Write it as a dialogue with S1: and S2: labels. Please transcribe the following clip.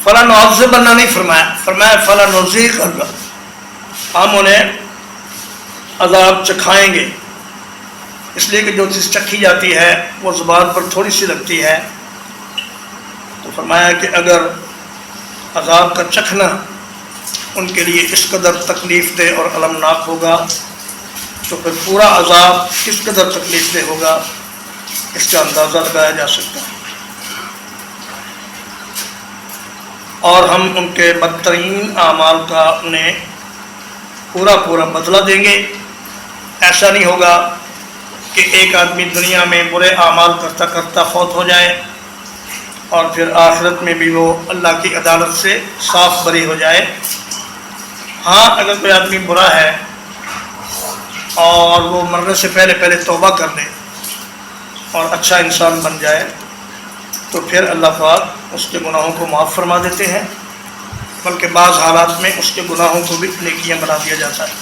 S1: فلاں نعوذ بننا نہیں فرمایا، فرمایا فلاں نذیق اللہ، ہم انہیں عذاب چکھائیں گے۔ اس لیے کہ جو چیز چکھی جاتی ہے وہ زبان پر تھوڑی سی لگتی ہے، تو فرمایا کہ اگر عذاب کا چکھنا ان کے لیے اس قدر تکلیف دہ اور المناک ہوگا تو پھر پورا عذاب کس قدر تکلیف دہ ہوگا اس کا اندازہ لگایا جا سکتا ہے۔ اور ہم ان کے بدترین اعمال کا انہیں پورا بدلہ دیں گے۔ ایسا نہیں ہوگا کہ ایک آدمی دنیا میں برے اعمال کرتا کرتا فوت ہو جائے اور پھر آخرت میں بھی وہ اللہ کی عدالت سے صاف بری ہو جائے۔ ہاں، اگر کوئی آدمی برا ہے اور وہ مرنے سے پہلے توبہ کر لے اور اچھا انسان بن جائے تو پھر اللہ پاک اس کے گناہوں کو معاف فرما دیتے ہیں، بلکہ بعض حالات میں اس کے گناہوں کو بھی نیکیاں بنا دیا جاتا ہے۔